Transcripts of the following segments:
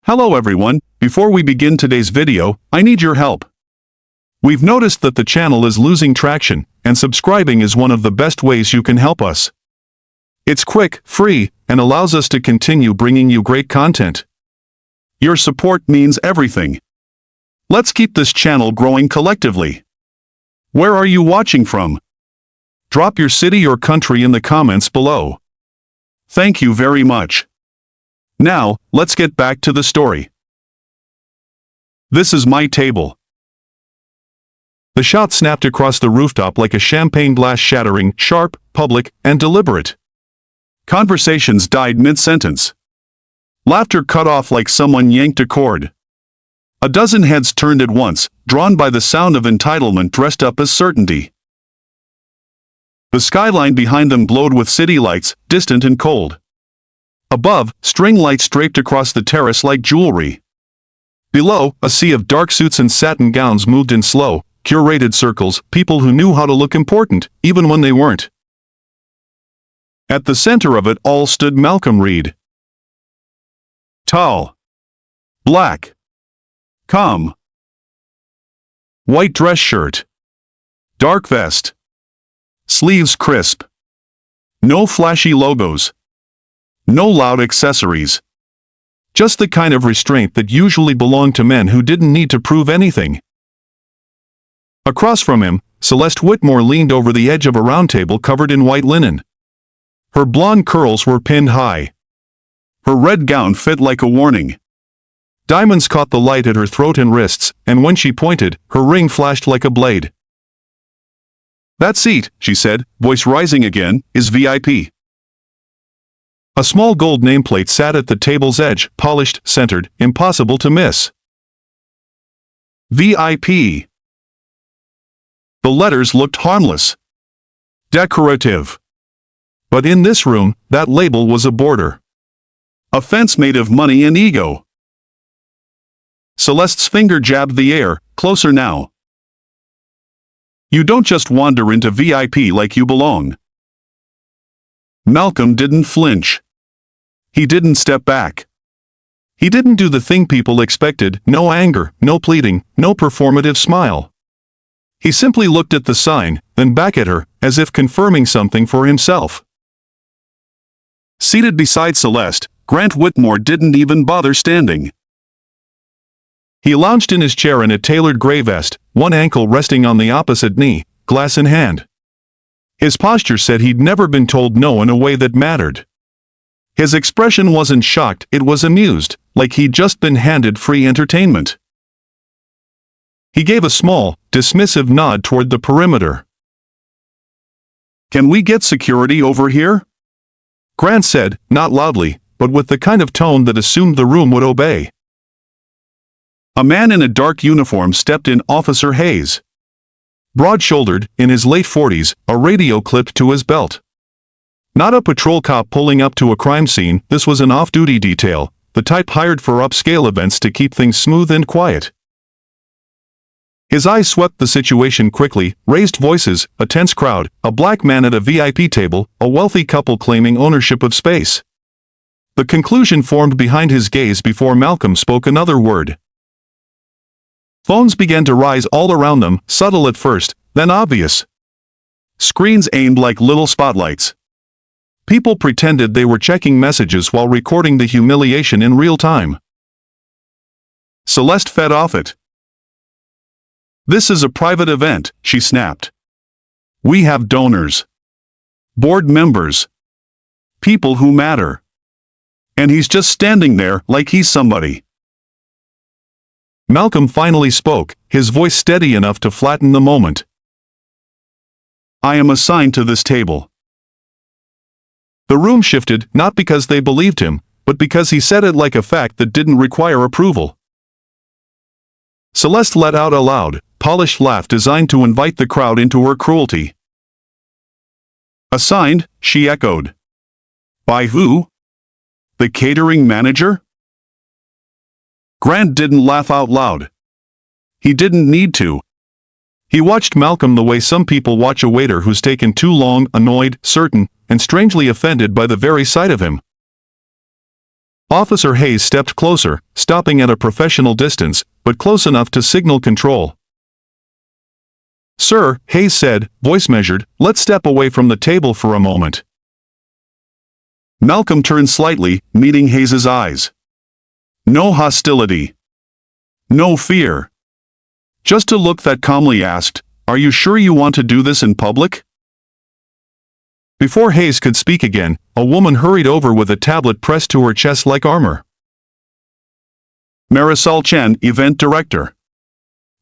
Hello everyone, before we begin today's video, I need your help. We've noticed that the channel is losing traction, and subscribing is one of the best ways you can help us. It's quick, free, and allows us to continue bringing you great content. Your support means everything. Let's keep this channel growing collectively. Where are you watching from? Drop your city or country in the comments below. Thank you very much. Now, let's get back to the story. This is my table. The shot snapped across the rooftop like a champagne glass, shattering, sharp, public, and deliberate. Conversations died mid-sentence. Laughter cut off like someone yanked a cord. A dozen heads turned at once, drawn by the sound of entitlement dressed up as certainty. The skyline behind them glowed with city lights, distant and cold. Above, string lights draped across the terrace like jewelry. Below, a sea of dark suits and satin gowns moved in slow, curated circles, people who knew how to look important, even when they weren't. At the center of it all stood Malcolm Reed. Tall. Black. Calm. White dress shirt. Dark vest. Sleeves crisp. No flashy logos. No loud accessories. Just the kind of restraint that usually belonged to men who didn't need to prove anything. Across from him, Celeste Whitmore leaned over the edge of a round table covered in white linen. Her blonde curls were pinned high. Her red gown fit like a warning. Diamonds caught the light at her throat and wrists, and when she pointed, her ring flashed like a blade. "That seat," she said, voice rising again, "is VIP." A small gold nameplate sat at the table's edge, polished, centered, impossible to miss. VIP. The letters looked harmless. Decorative. But in this room, that label was a border. A fence made of money and ego. Celeste's finger jabbed the air, closer now. You don't just wander into VIP like you belong. Malcolm didn't flinch. He didn't step back. He didn't do the thing people expected, no anger, no pleading, no performative smile. He simply looked at the sign, then back at her, as if confirming something for himself. Seated beside Celeste, Grant Whitmore didn't even bother standing. He lounged in his chair in a tailored gray vest, one ankle resting on the opposite knee, glass in hand. His posture said he'd never been told no in a way that mattered. His expression wasn't shocked, it was amused, like he'd just been handed free entertainment. He gave a small, dismissive nod toward the perimeter. "Can we get security over here?" Grant said, not loudly, but with the kind of tone that assumed the room would obey. A man in a dark uniform stepped in, Officer Hayes. Broad-shouldered, in his late 40s, a radio clipped to his belt. Not a patrol cop pulling up to a crime scene, this was an off-duty detail, the type hired for upscale events to keep things smooth and quiet. His eyes swept the situation quickly, raised voices, a tense crowd, a black man at a VIP table, a wealthy couple claiming ownership of space. The conclusion formed behind his gaze before Malcolm spoke another word. Phones began to rise all around them, subtle at first, then obvious. Screens aimed like little spotlights. People pretended they were checking messages while recording the humiliation in real time. Celeste fed off it. "This is a private event," she snapped. "We have donors. Board members. People who matter. And he's just standing there like he's somebody." Malcolm finally spoke, his voice steady enough to flatten the moment. "I am assigned to this table." The room shifted, not because they believed him, but because he said it like a fact that didn't require approval. Celeste let out a loud, polished laugh designed to invite the crowd into her cruelty. "Assigned?" she echoed. "By who? The catering manager?" Grant didn't laugh out loud. He didn't need to. He watched Malcolm the way some people watch a waiter who's taken too long, annoyed, certain, and strangely offended by the very sight of him. Officer Hayes stepped closer, stopping at a professional distance, but close enough to signal control. "Sir," Hayes said, voice measured, "let's step away from the table for a moment." Malcolm turned slightly, meeting Hayes's eyes. No hostility. No fear. Just a look that calmly asked, "Are you sure you want to do this in public?" Before Hayes could speak again, a woman hurried over with a tablet pressed to her chest like armor. Marisol Chen, event director.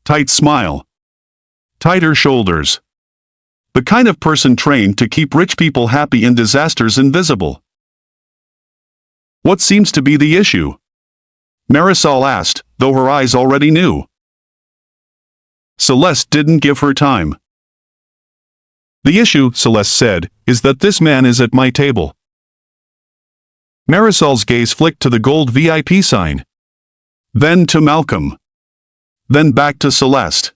Tight smile. Tighter shoulders. The kind of person trained to keep rich people happy in disasters invisible. "What seems to be the issue?" Marisol asked, though her eyes already knew. Celeste didn't give her time. "The issue," Celeste said, "is that this man is at my table." Marisol's gaze flicked to the gold VIP sign. Then to Malcolm. Then back to Celeste.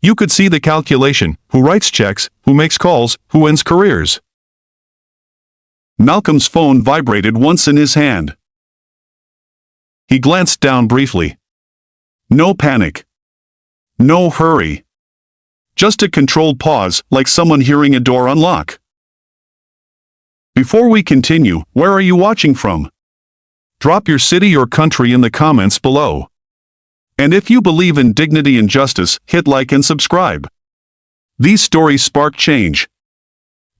You could see the calculation: who writes checks, who makes calls, who ends careers. Malcolm's phone vibrated once in his hand. He glanced down briefly. No panic. No hurry. Just a controlled pause, like someone hearing a door unlock. "Before we continue, where are you watching from? Drop your city or country in the comments below. And if you believe in dignity and justice, hit like and subscribe. These stories spark change.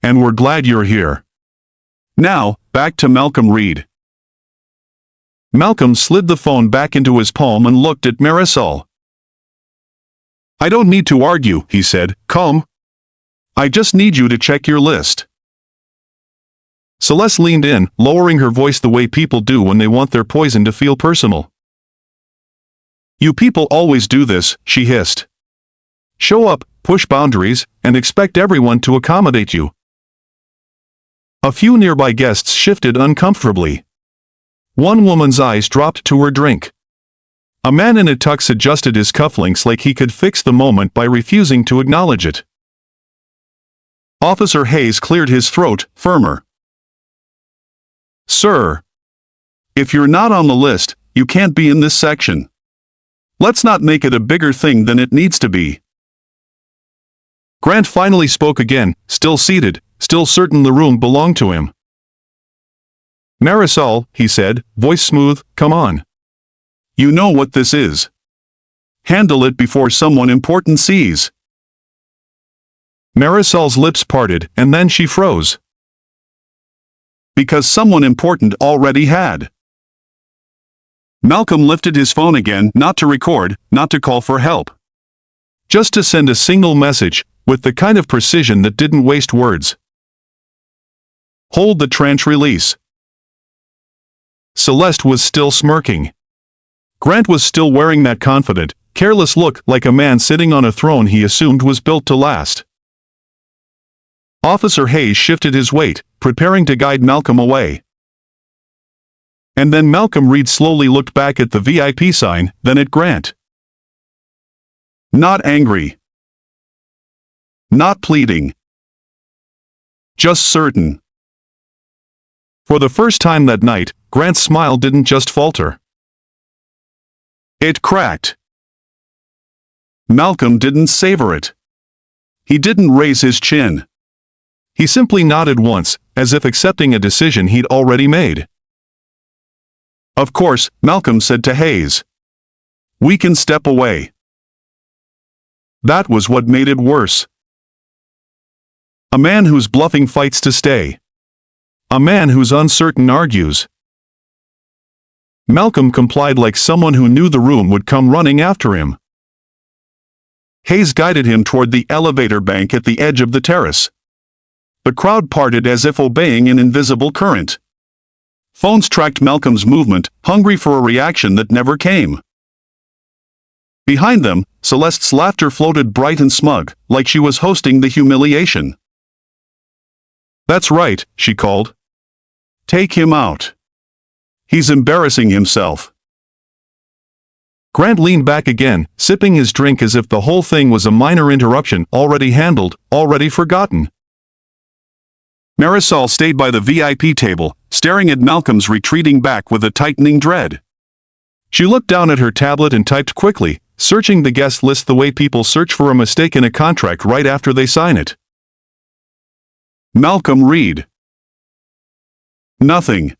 And we're glad you're here." Now, back to Malcolm Reed. Malcolm slid the phone back into his palm and looked at Marisol. "I don't need to argue," he said, calm. "I just need you to check your list." Celeste leaned in, lowering her voice the way people do when they want their poison to feel personal. "You people always do this," she hissed. "Show up, push boundaries, and expect everyone to accommodate you." A few nearby guests shifted uncomfortably. One woman's eyes dropped to her drink. A man in a tux adjusted his cufflinks like he could fix the moment by refusing to acknowledge it. Officer Hayes cleared his throat, firmer. "Sir, if you're not on the list, you can't be in this section. Let's not make it a bigger thing than it needs to be." Grant finally spoke again, still seated, still certain the room belonged to him. "Marisol," he said, voice smooth, "come on. You know what this is. Handle it before someone important sees." Marisol's lips parted, and then she froze. Because someone important already had. Malcolm lifted his phone again, not to record, not to call for help. Just to send a single message, with the kind of precision that didn't waste words. "Hold the tranche release." Celeste was still smirking. Grant was still wearing that confident, careless look, like a man sitting on a throne he assumed was built to last. Officer Hayes shifted his weight, preparing to guide Malcolm away. And then Malcolm Reed slowly looked back at the VIP sign, then at Grant. Not angry. Not pleading. Just certain. For the first time that night, Grant's smile didn't just falter. It cracked. Malcolm didn't savor it. He didn't raise his chin. He simply nodded once, as if accepting a decision he'd already made. "Of course," Malcolm said to Hayes. "We can step away." That was what made it worse. A man who's bluffing fights to stay. A man who's uncertain argues. Malcolm complied like someone who knew the room would come running after him. Hayes guided him toward the elevator bank at the edge of the terrace. The crowd parted as if obeying an invisible current. Phones tracked Malcolm's movement, hungry for a reaction that never came. Behind them, Celeste's laughter floated bright and smug, like she was hosting the humiliation. "That's right," she called. "Take him out. He's embarrassing himself." Grant leaned back again, sipping his drink as if the whole thing was a minor interruption, already handled, already forgotten. Marisol stayed by the VIP table, staring at Malcolm's retreating back with a tightening dread. She looked down at her tablet and typed quickly, searching the guest list the way people search for a mistake in a contract right after they sign it. Malcolm Reed. Nothing.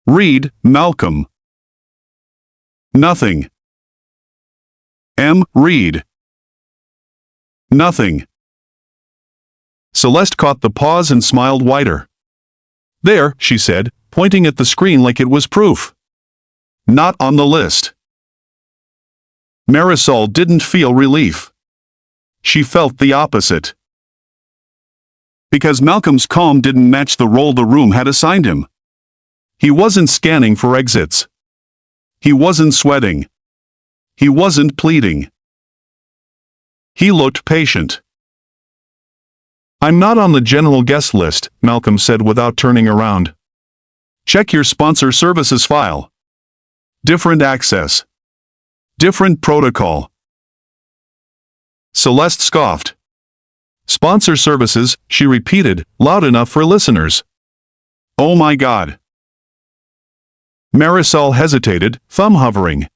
Reed, Malcolm. Nothing. M. Reed. Nothing. Celeste caught the pause and smiled wider. There, she said, pointing at the screen like it was proof. Not on the list. Marisol didn't feel relief. She felt the opposite. Because Malcolm's calm didn't match the role the room had assigned him. He wasn't scanning for exits. He wasn't sweating. He wasn't pleading. He looked patient. I'm not on the general guest list, Malcolm said without turning around. Check your sponsor services file. Different access. Different protocol. Celeste scoffed. Sponsor services, she repeated, loud enough for listeners. Oh my God. Marisol hesitated, thumb hovering.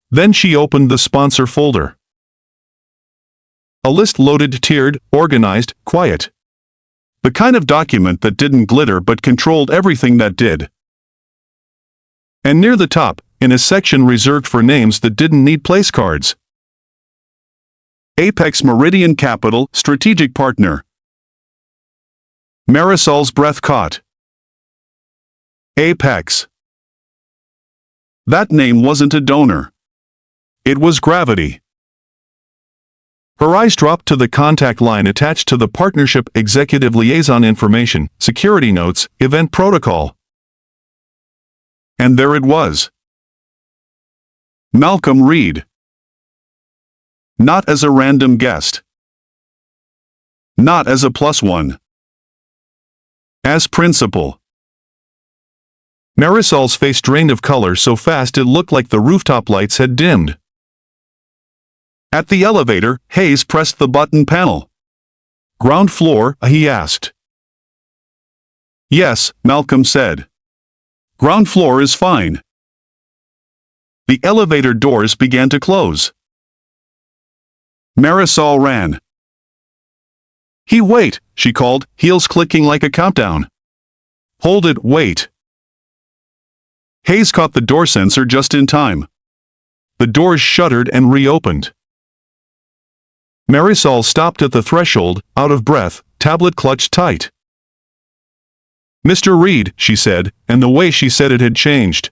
Then she opened the sponsor folder. A list loaded, tiered, organized, quiet. The kind of document that didn't glitter but controlled everything that did. And near the top, in a section reserved for names that didn't need place cards. Apex Meridian Capital, Strategic Partner. Marisol's breath caught. Apex. That name wasn't a donor. It was gravity. Her eyes dropped to the contact line attached to the partnership: executive liaison information, security notes, event protocol. And there it was. Malcolm Reed. Not as a random guest. Not as a +1. As principal. Marisol's face drained of color so fast it looked like the rooftop lights had dimmed. At the elevator, Hayes pressed the button panel. Ground floor, he asked. Yes, Malcolm said. Ground floor is fine. The elevator doors began to close. Marisol ran. Wait, she called, heels clicking like a countdown. Hold it, wait. Hayes caught the door sensor just in time. The doors shuttered and reopened. Marisol stopped at the threshold, out of breath, tablet clutched tight. Mr. Reed, she said, and the way she said it had changed.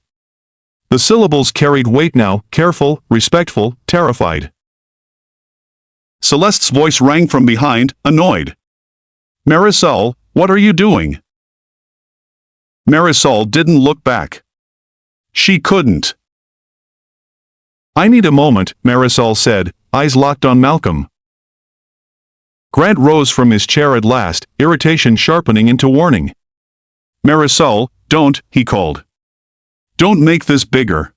The syllables carried weight now, careful, respectful, terrified. Celeste's voice rang from behind, annoyed. Marisol, what are you doing? Marisol didn't look back. She couldn't. I need a moment, Marisol said, eyes locked on Malcolm. Grant rose from his chair at last, irritation sharpening into warning. Marisol, don't, he called. Don't make this bigger.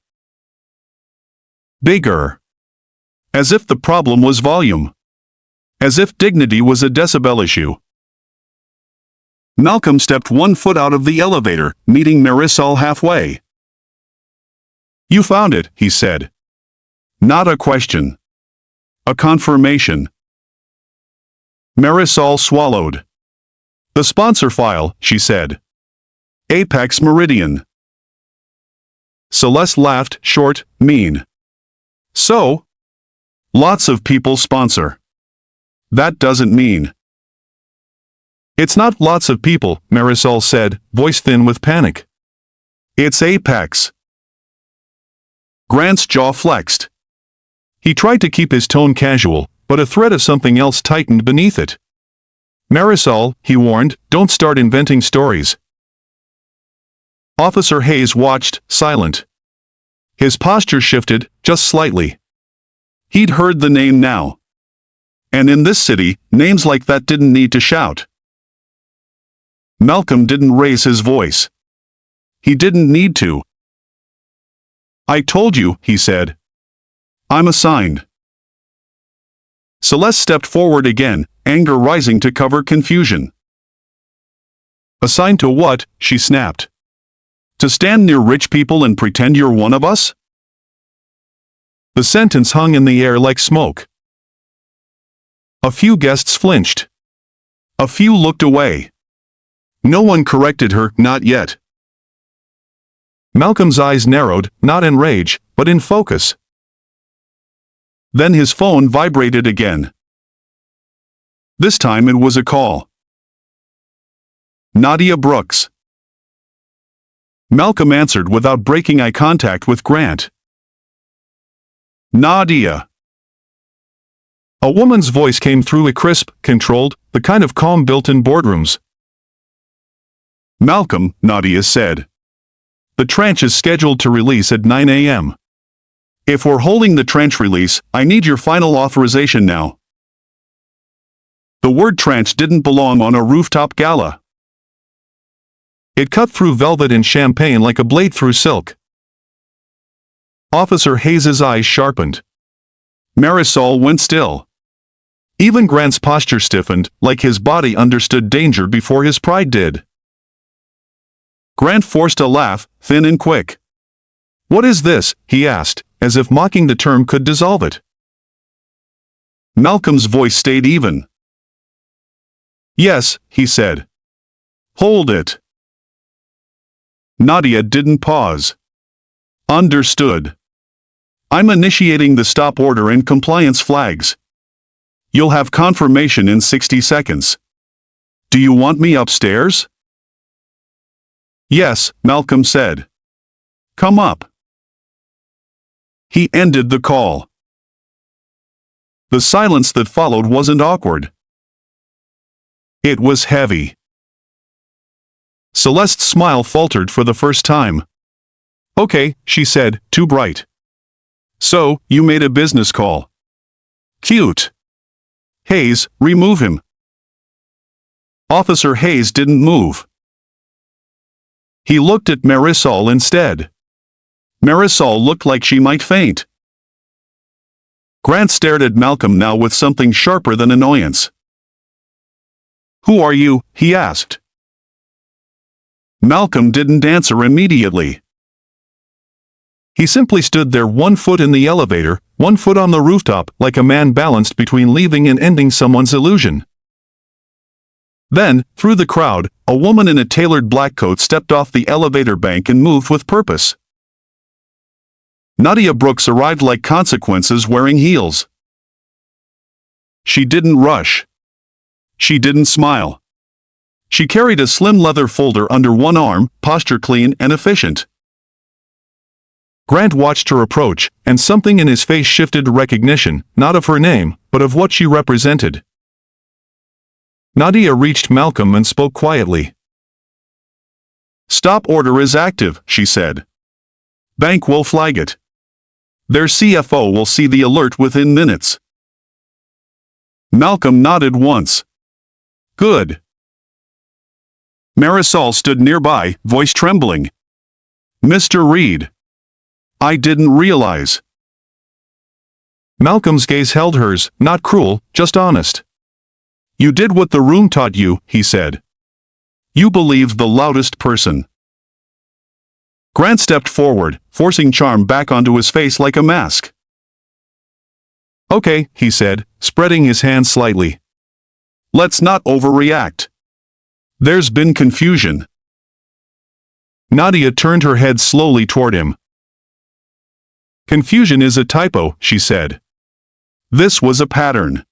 Bigger. As if the problem was volume. As if dignity was a decibel issue. Malcolm stepped 1 foot out of the elevator, meeting Marisol halfway. You found it, he said. Not a question. A confirmation. Marisol swallowed. The sponsor file, she said. Apex Meridian. Celeste laughed, short, mean. So? Lots of people sponsor. That doesn't mean. It's not lots of people, Marisol said, voice thin with panic. It's Apex. Grant's jaw flexed. He tried to keep his tone casual, but a thread of something else tightened beneath it. Marisol, he warned, don't start inventing stories. Officer Hayes watched, silent. His posture shifted, just slightly. He'd heard the name now. And in this city, names like that didn't need to shout. Malcolm didn't raise his voice. He didn't need to. I told you, he said. I'm assigned. Celeste stepped forward again, anger rising to cover confusion. Assigned to what? She snapped. To stand near rich people and pretend you're one of us? The sentence hung in the air like smoke. A few guests flinched. A few looked away. No one corrected her, not yet. Malcolm's eyes narrowed, not in rage, but in focus. Then his phone vibrated again. This time it was a call. Nadia Brooks. Malcolm answered without breaking eye contact with Grant. Nadia. A woman's voice came through, a crisp, controlled, the kind of calm built in boardrooms. Malcolm, Nadia said. The tranche is scheduled to release at 9 a.m. If we're holding the tranche release, I need your final authorization now. The word tranche didn't belong on a rooftop gala. It cut through velvet and champagne like a blade through silk. Officer Hayes's eyes sharpened. Marisol went still. Even Grant's posture stiffened, like his body understood danger before his pride did. Grant forced a laugh, thin and quick. What is this? He asked, as if mocking the term could dissolve it. Malcolm's voice stayed even. Yes, he said. Hold it. Nadia didn't pause. Understood. I'm initiating the stop order and compliance flags. You'll have confirmation in 60 seconds. Do you want me upstairs? Yes, Malcolm said. Come up. He ended the call. The silence that followed wasn't awkward. It was heavy. Celeste's smile faltered for the first time. Okay, she said, too bright. So, you made a business call. Cute. Hayes, remove him. Officer Hayes didn't move. He looked at Marisol instead. Marisol looked like she might faint. Grant stared at Malcolm now with something sharper than annoyance. Who are you? He asked. Malcolm didn't answer immediately. He simply stood there, 1 foot in the elevator, 1 foot on the rooftop, like a man balanced between leaving and ending someone's illusion. Then, through the crowd, a woman in a tailored black coat stepped off the elevator bank and moved with purpose. Nadia Brooks arrived like consequences wearing heels. She didn't rush. She didn't smile. She carried a slim leather folder under one arm, posture clean and efficient. Grant watched her approach, and something in his face shifted to recognition, not of her name, but of what she represented. Nadia reached Malcolm and spoke quietly. Stop order is active, she said. Bank will flag it. Their CFO will see the alert within minutes. Malcolm nodded once. Good. Marisol stood nearby, voice trembling. Mr. Reed. I didn't realize. Malcolm's gaze held hers, not cruel, just honest. You did what the room taught you, he said. You believed the loudest person. Grant stepped forward, forcing charm back onto his face like a mask. Okay, he said, spreading his hands slightly. Let's not overreact. There's been confusion. Nadia turned her head slowly toward him. Confusion is a typo, she said. This was a pattern.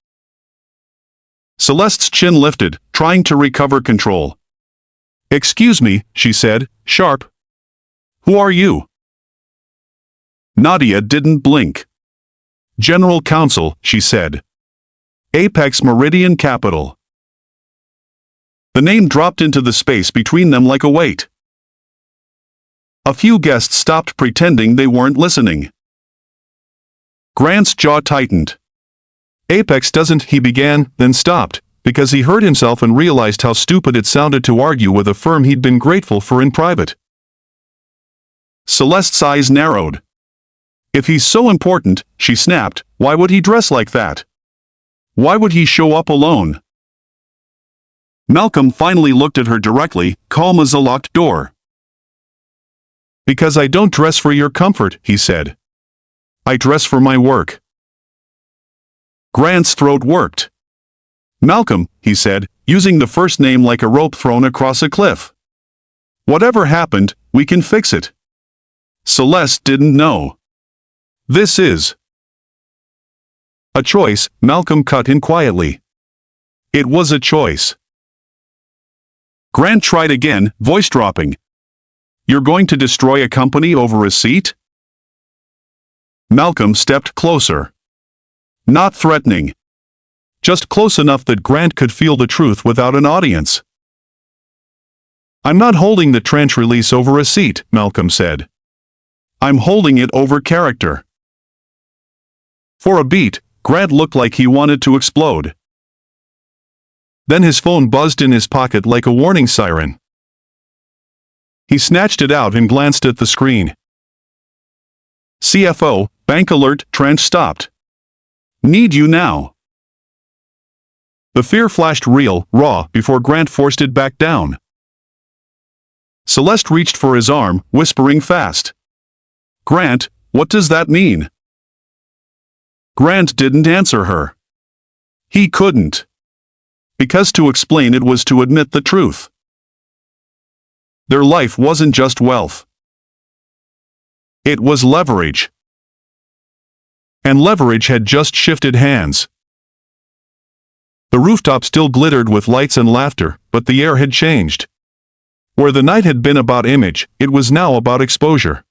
Celeste's chin lifted, trying to recover control. Excuse me, she said, sharp. Who are you? Nadia didn't blink. General Counsel, she said. Apex Meridian Capital. The name dropped into the space between them like a weight. A few guests stopped pretending they weren't listening. Grant's jaw tightened. Apex doesn't, he began, then stopped, because he heard himself and realized how stupid it sounded to argue with a firm he'd been grateful for in private. Celeste's eyes narrowed. If he's so important, she snapped, why would he dress like that? Why would he show up alone? Malcolm finally looked at her directly, calm as a locked door. "Because I don't dress for your comfort," he said. "I dress for my work." Grant's throat worked. "Malcolm," he said, using the first name like a rope thrown across a cliff. "Whatever happened, we can fix it." Celeste didn't know. "This is a choice," Malcolm cut in quietly. It was a choice. Grant tried again, voice dropping. "You're going to destroy a company over a seat?" Malcolm stepped closer. Not threatening. Just close enough that Grant could feel the truth without an audience. "I'm not holding the tranche release over a seat," Malcolm said. "I'm holding it over character." For a beat, Grant looked like he wanted to explode. Then his phone buzzed in his pocket like a warning siren. He snatched it out and glanced at the screen. "CFO, bank alert, tranche stopped. Need you now." The fear flashed real, raw, before Grant forced it back down. Celeste reached for his arm, whispering fast. "Grant, what does that mean?" Grant didn't answer her. He couldn't. Because to explain it was to admit the truth. Their life wasn't just wealth. It was leverage. And leverage had just shifted hands. The rooftop still glittered with lights and laughter, but the air had changed. Where the night had been about image, it was now about exposure.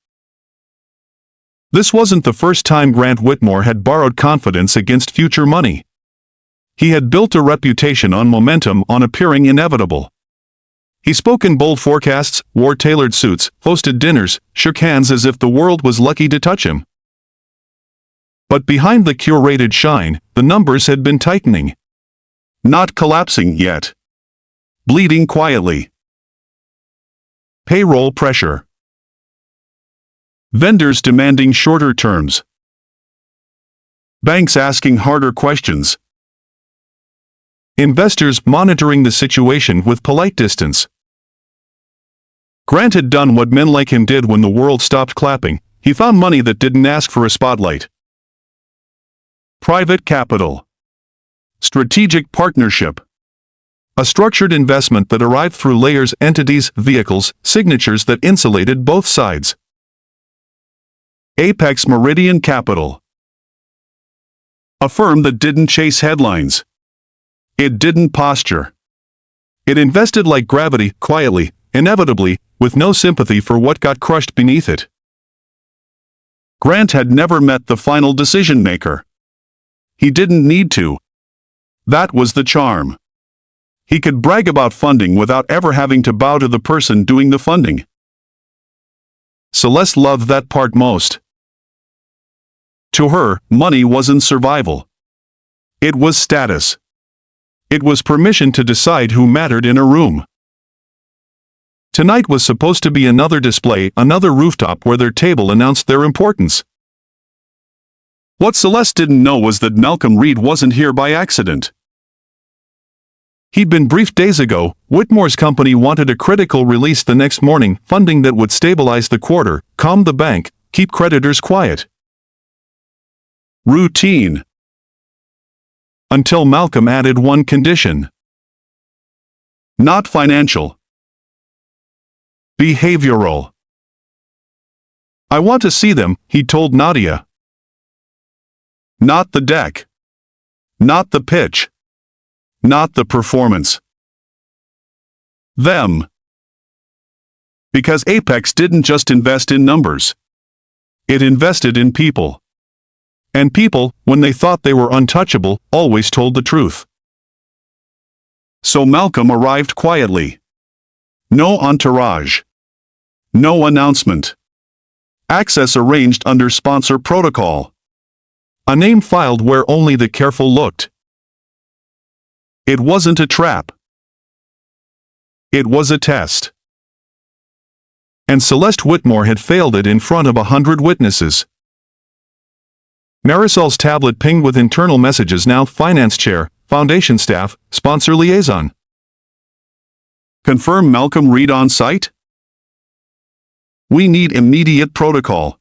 This wasn't the first time Grant Whitmore had borrowed confidence against future money. He had built a reputation on momentum, on appearing inevitable. He spoke in bold forecasts, wore tailored suits, hosted dinners, shook hands as if the world was lucky to touch him. But behind the curated shine, the numbers had been tightening. Not collapsing yet. Bleeding quietly. Payroll pressure. Vendors demanding shorter terms. Banks asking harder questions. Investors monitoring the situation with polite distance. Grant had done what men like him did when the world stopped clapping. He found money that didn't ask for a spotlight. Private capital. Strategic partnership. A structured investment that arrived through layers, entities, vehicles, signatures that insulated both sides. Apex Meridian Capital. A firm that didn't chase headlines. It didn't posture. It invested like gravity, quietly, inevitably, with no sympathy for what got crushed beneath it. Grant had never met the final decision maker. He didn't need to. That was the charm. He could brag about funding without ever having to bow to the person doing the funding. Celeste loved that part most. To her, money wasn't survival. It was status. It was permission to decide who mattered in a room. Tonight was supposed to be another display, another rooftop where their table announced their importance. What Celeste didn't know was that Malcolm Reed wasn't here by accident. He'd been briefed days ago. Whitmore's company wanted a critical release the next morning, funding that would stabilize the quarter, calm the bank, keep creditors quiet. Routine. Until Malcolm added one condition. Not financial. Behavioral. "I want to see them," he told Nadia. Not the deck. Not the pitch. Not the performance. Them. Because Apex didn't just invest in numbers. It invested in people. And people, when they thought they were untouchable, always told the truth. So Malcolm arrived quietly. No entourage. No announcement. Access arranged under sponsor protocol. A name filed where only the careful looked. It wasn't a trap. It was a test. And Celeste Whitmore had failed it in front of 100 witnesses. Marisol's tablet pinged with internal messages: now finance chair, foundation staff, sponsor liaison. Confirm Malcolm Reed on site? We need immediate protocol.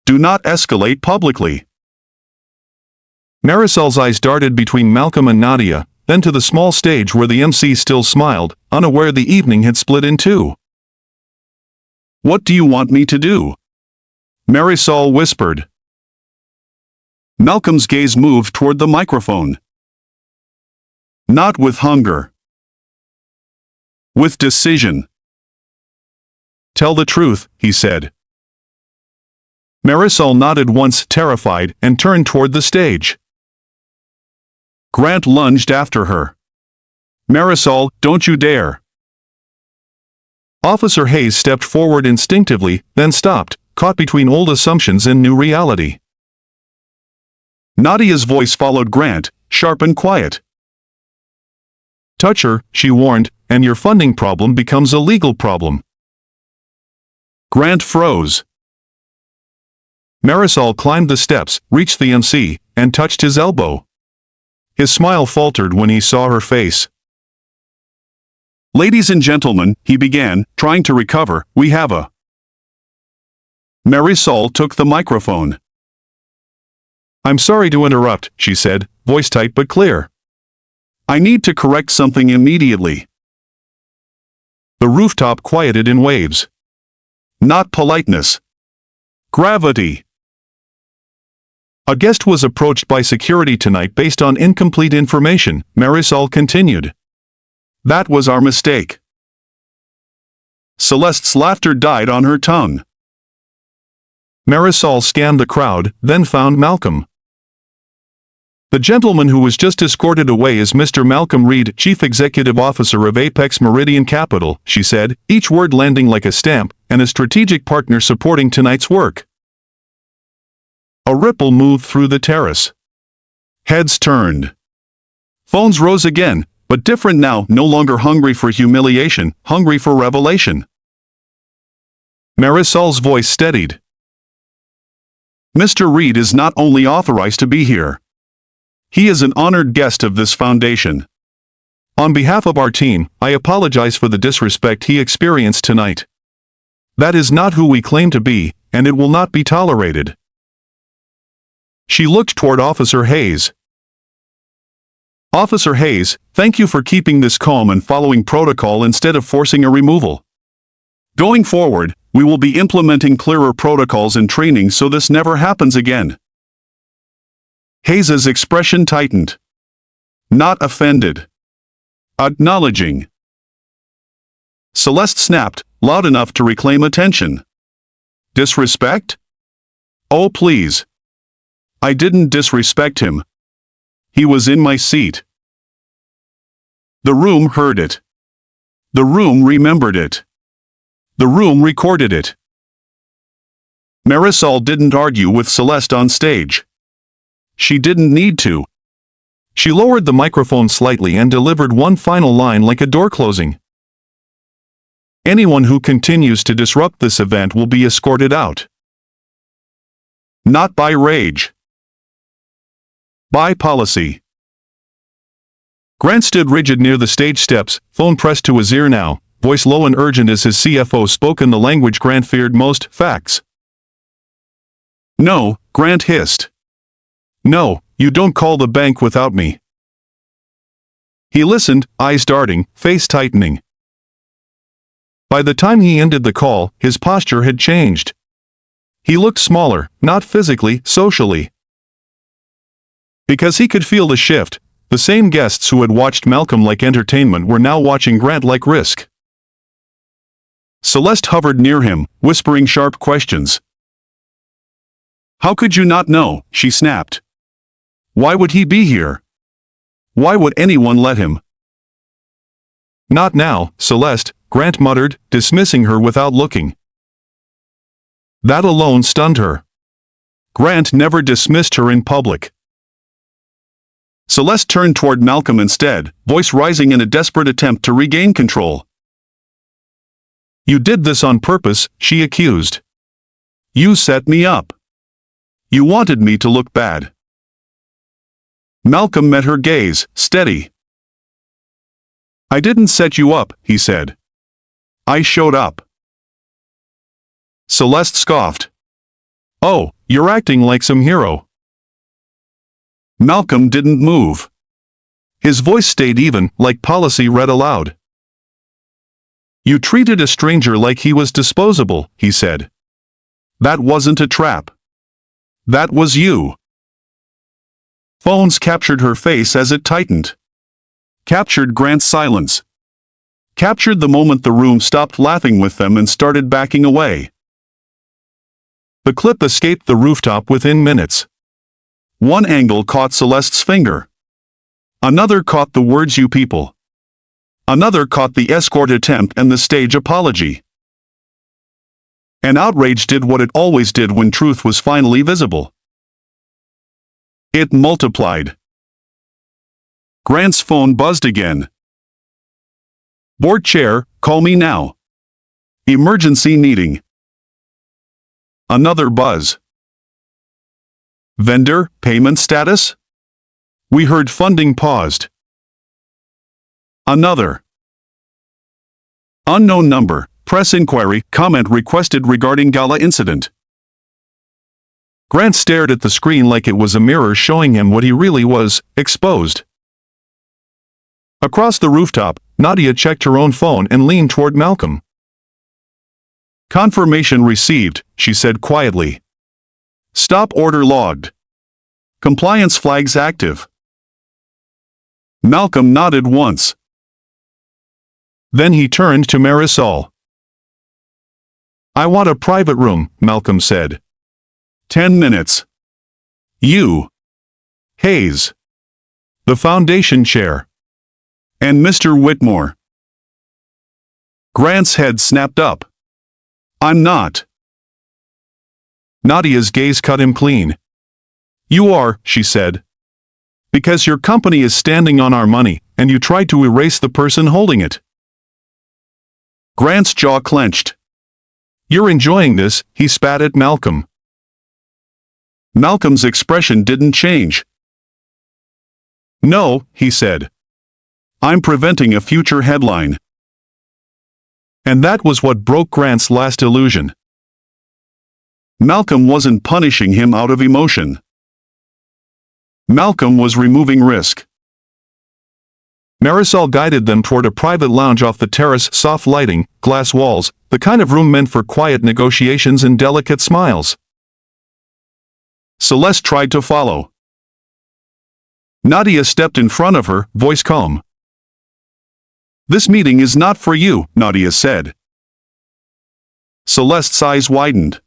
Do not escalate publicly. Marisol's eyes darted between Malcolm and Nadia, then to the small stage where the MC still smiled, unaware the evening had split in two. What do you want me to do? Marisol whispered. Malcolm's gaze moved toward the microphone. Not with hunger. With decision. Tell the truth, he said. Marisol nodded once, terrified, and turned toward the stage. Grant lunged after her. Marisol, don't you dare. Officer Hayes stepped forward instinctively, then stopped, caught between old assumptions and new reality. Nadia's voice followed Grant, sharp and quiet. Touch her, she warned, and your funding problem becomes a legal problem. Grant froze. Marisol climbed the steps, reached the MC, and touched his elbow. His smile faltered when he saw her face. Ladies and gentlemen, he began, trying to recover, we have a... Marisol took the microphone. I'm sorry to interrupt, she said, voice tight but clear. I need to correct something immediately. The rooftop quieted in waves. Not politeness. Gravity. A guest was approached by security tonight based on incomplete information, Marisol continued. That was our mistake. Celeste's laughter died on her tongue. Marisol scanned the crowd, then found Malcolm. The gentleman who was just escorted away is Mr. Malcolm Reed, Chief Executive Officer of Apex Meridian Capital, she said, each word landing like a stamp, and a strategic partner supporting tonight's work. A ripple moved through the terrace. Heads turned. Phones rose again, but different now, no longer hungry for humiliation, hungry for revelation. Marisol's voice steadied. Mr. Reed is not only authorized to be here. He is an honored guest of this foundation. On behalf of our team, I apologize for the disrespect he experienced tonight. That is not who we claim to be, and it will not be tolerated. She looked toward Officer Hayes. Officer Hayes, thank you for keeping this calm and following protocol instead of forcing a removal. Going forward, we will be implementing clearer protocols and training so this never happens again. Hayes's expression tightened. Not offended. Acknowledging. Celeste snapped, loud enough to reclaim attention. Disrespect? Oh please. I didn't disrespect him. He was in my seat. The room heard it. The room remembered it. The room recorded it. Marisol didn't argue with Celeste on stage. She didn't need to. She lowered the microphone slightly and delivered one final line like a door closing. Anyone who continues to disrupt this event will be escorted out. Not by rage. By policy. Grant stood rigid near the stage steps, phone pressed to his ear now, voice low and urgent as his CFO spoke in the language Grant feared most, facts. No, Grant hissed. No, you don't call the bank without me. He listened, eyes darting, face tightening. By the time he ended the call, his posture had changed. He looked smaller, not physically, socially. Because he could feel the shift, the same guests who had watched Malcolm like entertainment were now watching Grant like risk. Celeste hovered near him, whispering sharp questions. How could you not know? She snapped. Why would he be here? Why would anyone let him? Not now, Celeste, Grant muttered, dismissing her without looking. That alone stunned her. Grant never dismissed her in public. Celeste turned toward Malcolm instead, voice rising in a desperate attempt to regain control. You did this on purpose, she accused. You set me up. You wanted me to look bad. Malcolm met her gaze, steady. I didn't set you up, he said. I showed up. Celeste scoffed. Oh, you're acting like some hero. Malcolm didn't move. His voice stayed even, like policy read aloud. You treated a stranger like he was disposable, he said. That wasn't a trap. That was you. Phones captured her face as it tightened. Captured Grant's silence. Captured the moment the room stopped laughing with them and started backing away. The clip escaped the rooftop within minutes. One angle caught Celeste's finger. Another caught the words "you people." Another caught the escort attempt and the stage apology. And outrage did what it always did when truth was finally visible. It multiplied. Grant's phone buzzed again. Board chair, call me now. Emergency meeting. Another buzz. Vendor, payment status? We heard funding paused. Another. Unknown number, press inquiry, comment requested regarding gala incident. Grant stared at the screen like it was a mirror showing him what he really was, exposed. Across the rooftop, Nadia checked her own phone and leaned toward Malcolm. Confirmation received, she said quietly. Stop order logged. Compliance flags active. Malcolm nodded once. Then he turned to Marisol. I want a private room, Malcolm said. 10 minutes. You. Hayes. The foundation chair. And Mr. Whitmore. Grant's head snapped up. I'm not. Nadia's gaze cut him clean. You are, she said. Because your company is standing on our money, and you tried to erase the person holding it. Grant's jaw clenched. You're enjoying this, he spat at Malcolm. Malcolm's expression didn't change. No, he said. I'm preventing a future headline. And that was what broke Grant's last illusion. Malcolm wasn't punishing him out of emotion. Malcolm was removing risk. Marisol guided them toward a private lounge off the terrace, soft lighting, glass walls, the kind of room meant for quiet negotiations and delicate smiles. Celeste tried to follow. Nadia stepped in front of her, voice calm. This meeting is not for you, Nadia said. Celeste's eyes widened.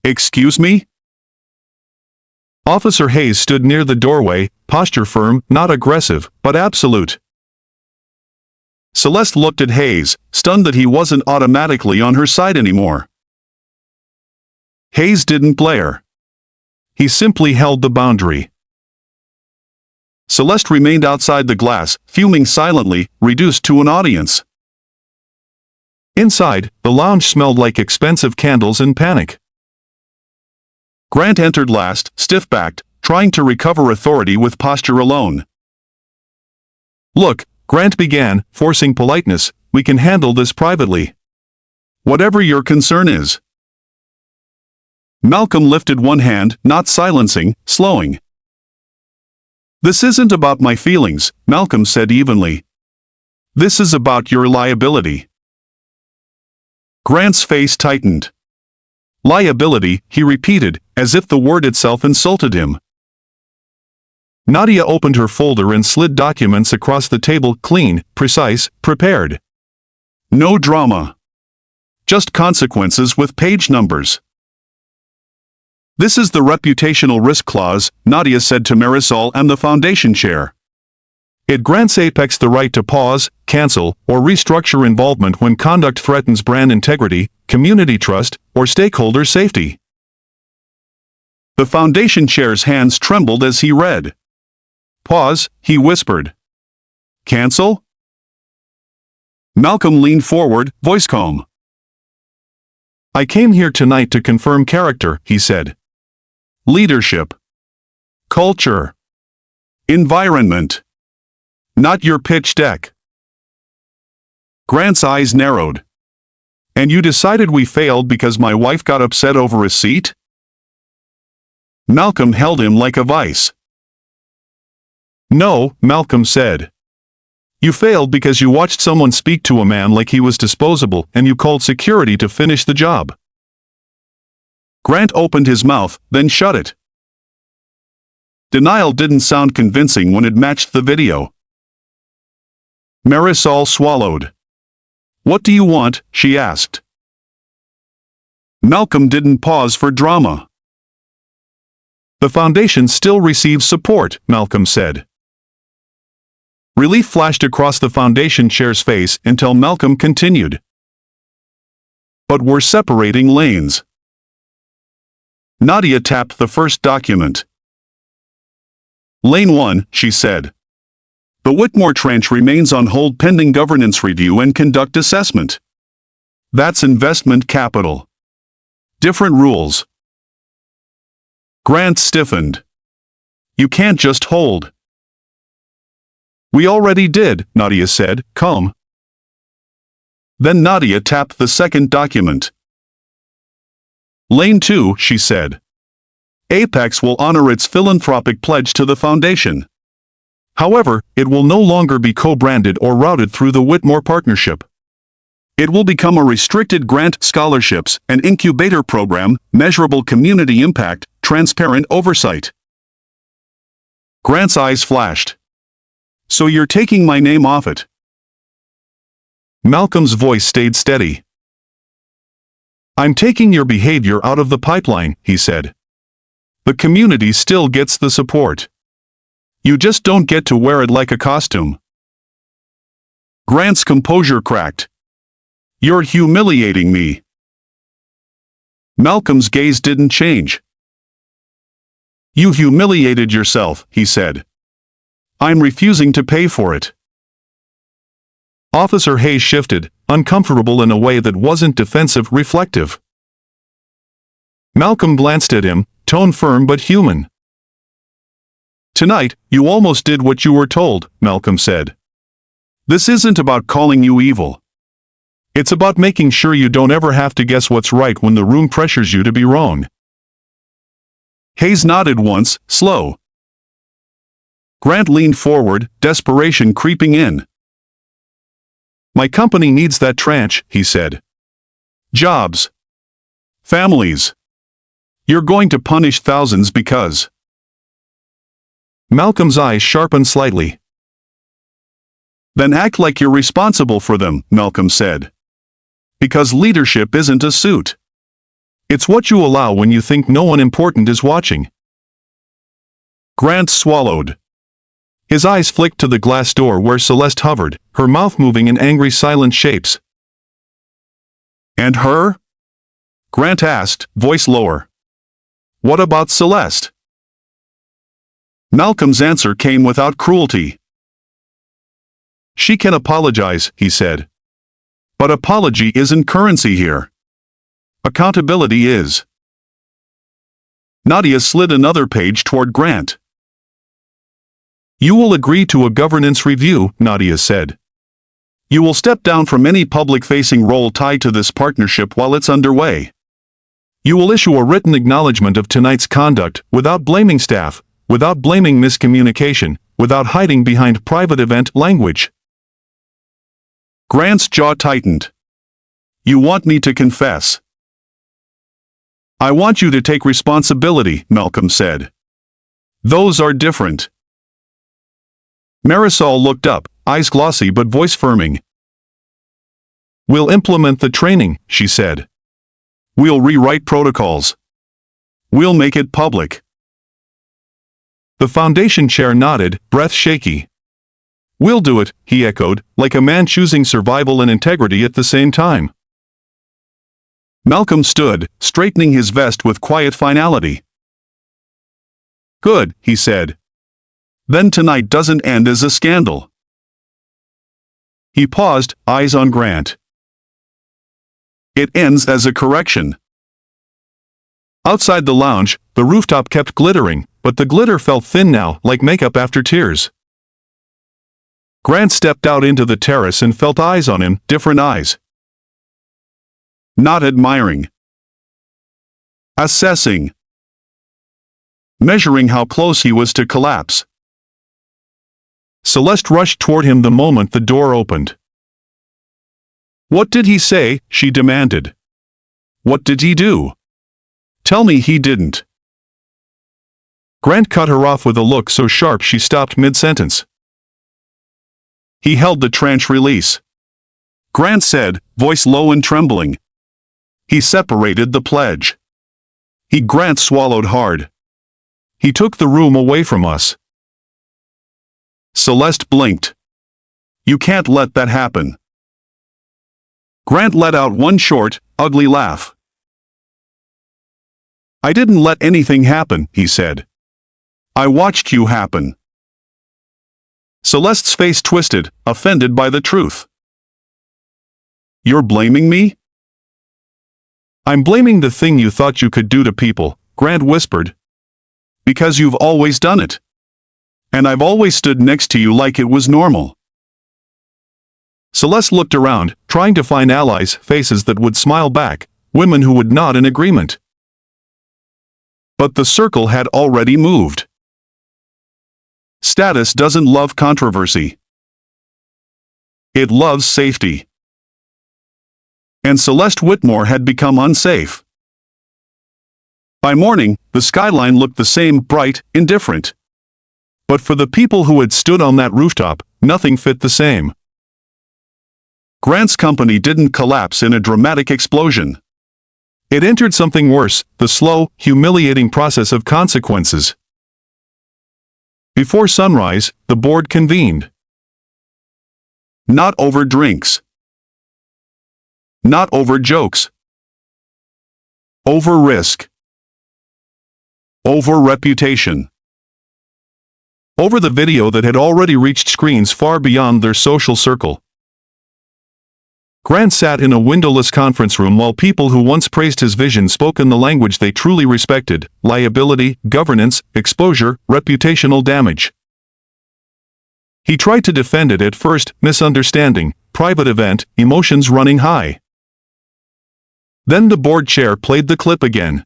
Excuse me? Officer Hayes stood near the doorway, posture firm, not aggressive, but absolute. Celeste looked at Hayes, stunned that he wasn't automatically on her side anymore. Hayes didn't blare. He simply held the boundary. Celeste remained outside the glass, fuming silently, reduced to an audience. Inside, the lounge smelled like expensive candles and panic. Grant entered last, stiff-backed, trying to recover authority with posture alone. Look, Grant began, forcing politeness, we can handle this privately. Whatever your concern is. Malcolm lifted one hand, not silencing, slowing. This isn't about my feelings, Malcolm said evenly. This is about your liability. Grant's face tightened. Liability, he repeated, as if the word itself insulted him. Nadia opened her folder and slid documents across the table, clean, precise, prepared. No drama. Just consequences with page numbers. This is the reputational risk clause, Nadia said to Marisol and the foundation chair. It grants Apex the right to pause, cancel, or restructure involvement when conduct threatens brand integrity, community trust, or stakeholder safety. The foundation chair's hands trembled as he read. Pause, he whispered. Cancel? Malcolm leaned forward, voice calm. I came here tonight to confirm character, he said. Leadership. Culture. Environment. Not your pitch deck. Grant's eyes narrowed. And you decided we failed because my wife got upset over a seat? Malcolm held him like a vice. No, Malcolm said. You failed because you watched someone speak to a man like he was disposable and you called security to finish the job. Grant opened his mouth, then shut it. Denial didn't sound convincing when it matched the video. Marisol swallowed. What do you want? She asked. Malcolm didn't pause for drama. The foundation still receives support, Malcolm said. Relief flashed across the foundation chair's face until Malcolm continued. But we're separating lanes. Nadia tapped the first document. Lane 1, she said. The Whitmore tranche remains on hold pending governance review and conduct assessment. That's investment capital. Different rules. Grant stiffened. You can't just hold. We already did, Nadia said, calm. Then Nadia tapped the second document. Lane 2, she said. Apex will honor its philanthropic pledge to the foundation. However, it will no longer be co-branded or routed through the Whitmore Partnership. It will become a restricted grant, scholarships, and incubator program, measurable community impact, transparent oversight. Grant's eyes flashed. So you're taking my name off it? Malcolm's voice stayed steady. I'm taking your behavior out of the pipeline, he said. The community still gets the support. You just don't get to wear it like a costume. Grant's composure cracked. You're humiliating me. Malcolm's gaze didn't change. You humiliated yourself, he said. I'm refusing to pay for it. Officer Hayes shifted, uncomfortable in a way that wasn't defensive, reflective. Malcolm glanced at him, tone firm but human. Tonight, you almost did what you were told, Malcolm said. This isn't about calling you evil. It's about making sure you don't ever have to guess what's right when the room pressures you to be wrong. Hayes nodded once, slow. Grant leaned forward, desperation creeping in. My company needs that tranche, he said. Jobs. Families. You're going to punish thousands because... Malcolm's eyes sharpened slightly. Then act like you're responsible for them, Malcolm said. Because leadership isn't a suit. It's what you allow when you think no one important is watching. Grant swallowed. His eyes flicked to the glass door where Celeste hovered, her mouth moving in angry silent shapes. And her? Grant asked, voice lower. What about Celeste? Malcolm's answer came without cruelty. She can apologize, he said. But apology isn't currency here. Accountability is. Nadia slid another page toward Grant. You will agree to a governance review, Nadia said. You will step down from any public-facing role tied to this partnership while it's underway. You will issue a written acknowledgement of tonight's conduct without blaming staff, without blaming miscommunication, without hiding behind private event language. Grant's jaw tightened. You want me to confess? I want you to take responsibility, Malcolm said. Those are different. Marisol looked up, eyes glossy but voice firming. We'll implement the training, she said. We'll rewrite protocols. We'll make it public. The foundation chair nodded, breath shaky. We'll do it, he echoed, like a man choosing survival and integrity at the same time. Malcolm stood, straightening his vest with quiet finality. Good, he said. Then tonight doesn't end as a scandal. He paused, eyes on Grant. It ends as a correction. Outside the lounge, the rooftop kept glittering, but the glitter felt thin now, like makeup after tears. Grant stepped out into the terrace and felt eyes on him, different eyes. Not admiring. Assessing. Measuring how close he was to collapse. Celeste rushed toward him the moment the door opened. "What did he say?" she demanded. "What did he do? Tell me he didn't." Grant cut her off with a look so sharp she stopped mid-sentence. "He held the tranche release," Grant said, voice low and trembling. "He separated the pledge. Grant swallowed hard. He took the room away from us." Celeste blinked. "You can't let that happen." Grant let out one short, ugly laugh. "I didn't let anything happen," he said. "I watched you happen." Celeste's face twisted, offended by the truth. "You're blaming me?" "I'm blaming the thing you thought you could do to people," Grant whispered. "Because you've always done it. And I've always stood next to you like it was normal." Celeste looked around, trying to find allies, faces that would smile back, women who would nod in agreement. But the circle had already moved. Status doesn't love controversy. It loves safety. And Celeste Whitmore had become unsafe. By morning, the skyline looked the same, bright, indifferent. But for the people who had stood on that rooftop, nothing fit the same. Grant's company didn't collapse in a dramatic explosion. It entered something worse, the slow, humiliating process of consequences. Before sunrise, the board convened. Not over drinks. Not over jokes. Over risk. Over reputation. Over the video that had already reached screens far beyond their social circle. Grant sat in a windowless conference room while people who once praised his vision spoke in the language they truly respected: liability, governance, exposure, reputational damage. He tried to defend it at first: misunderstanding, private event, emotions running high. Then the board chair played the clip again.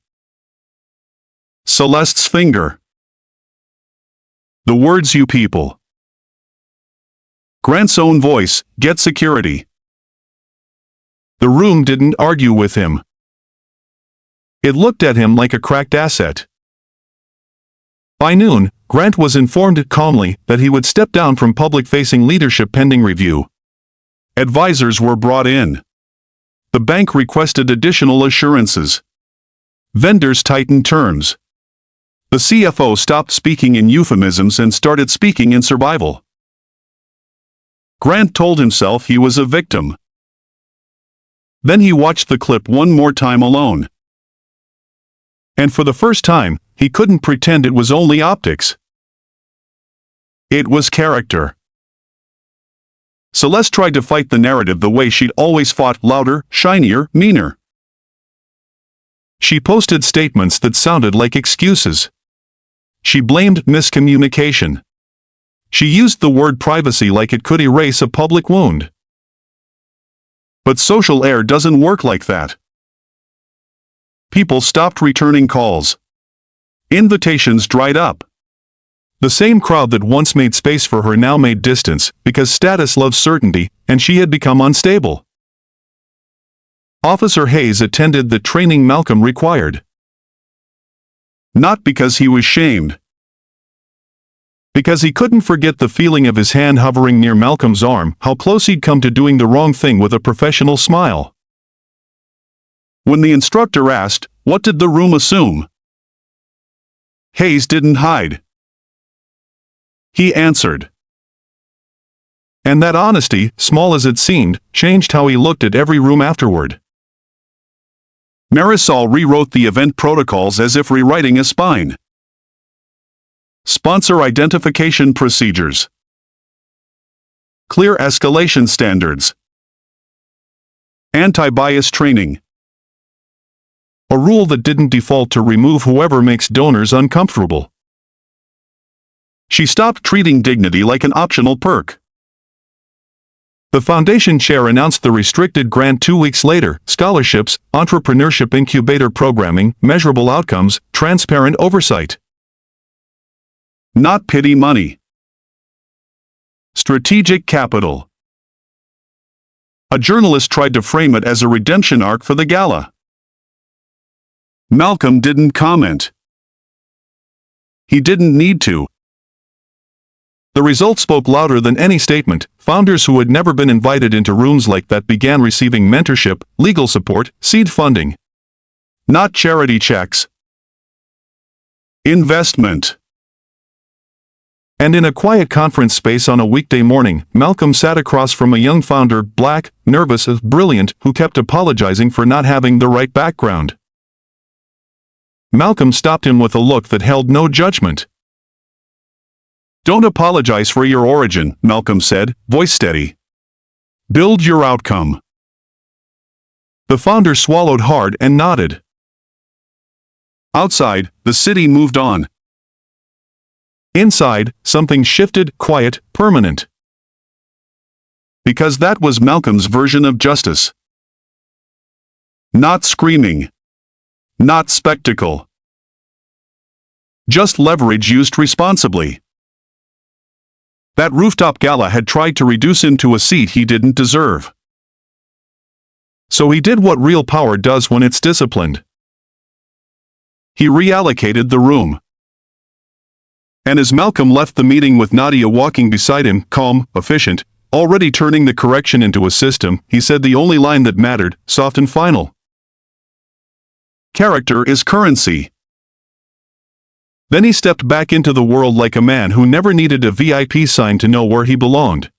Celeste's finger. The words, "you people." Grant's own voice, "Get security." The room didn't argue with him. It looked at him like a cracked asset. By noon, Grant was informed calmly that he would step down from public-facing leadership pending review. Advisors were brought in. The bank requested additional assurances. Vendors tightened terms. The CFO stopped speaking in euphemisms and started speaking in survival. Grant told himself he was a victim. Then he watched the clip one more time alone. And for the first time, he couldn't pretend it was only optics. It was character. Celeste tried to fight the narrative the way she'd always fought: louder, shinier, meaner. She posted statements that sounded like excuses. She blamed miscommunication. She used the word privacy like it could erase a public wound. But social air doesn't work like that. People stopped returning calls. Invitations dried up. The same crowd that once made space for her now made distance, because status loves certainty, and she had become unstable. Officer Hayes attended the training Malcolm required. Not because he was shamed. Because he couldn't forget the feeling of his hand hovering near Malcolm's arm, how close he'd come to doing the wrong thing with a professional smile. When the instructor asked, "What did the room assume?" Hayes didn't hide. He answered. And that honesty, small as it seemed, changed how he looked at every room afterward. Marisol rewrote the event protocols as if rewriting a spine. Sponsor identification procedures. Clear escalation standards. Anti-bias training. A rule that didn't default to remove whoever makes donors uncomfortable. She stopped treating dignity like an optional perk. The foundation chair announced the restricted grant 2 weeks later: scholarships, entrepreneurship incubator programming, measurable outcomes, transparent oversight. Not pity money. Strategic capital. A journalist tried to frame it as a redemption arc for the gala. Malcolm didn't comment. He didn't need to. The result spoke louder than any statement. Founders who had never been invited into rooms like that began receiving mentorship, legal support, seed funding. Not charity checks. Investment. And in a quiet conference space on a weekday morning, Malcolm sat across from a young founder, black, nervous, brilliant, who kept apologizing for not having the right background. Malcolm stopped him with a look that held no judgment. "Don't apologize for your origin," Malcolm said, voice steady. "Build your outcome." The founder swallowed hard and nodded. Outside, the city moved on. Inside, something shifted, quiet, permanent. Because that was Malcolm's version of justice. Not screaming. Not spectacle. Just leverage used responsibly. That rooftop gala had tried to reduce him to a seat he didn't deserve. So he did what real power does when it's disciplined. He reallocated the room. And as Malcolm left the meeting with Nadia walking beside him, calm, efficient, already turning the correction into a system, he said the only line that mattered, soft and final. "Character is currency." Then he stepped back into the world like a man who never needed a VIP sign to know where he belonged.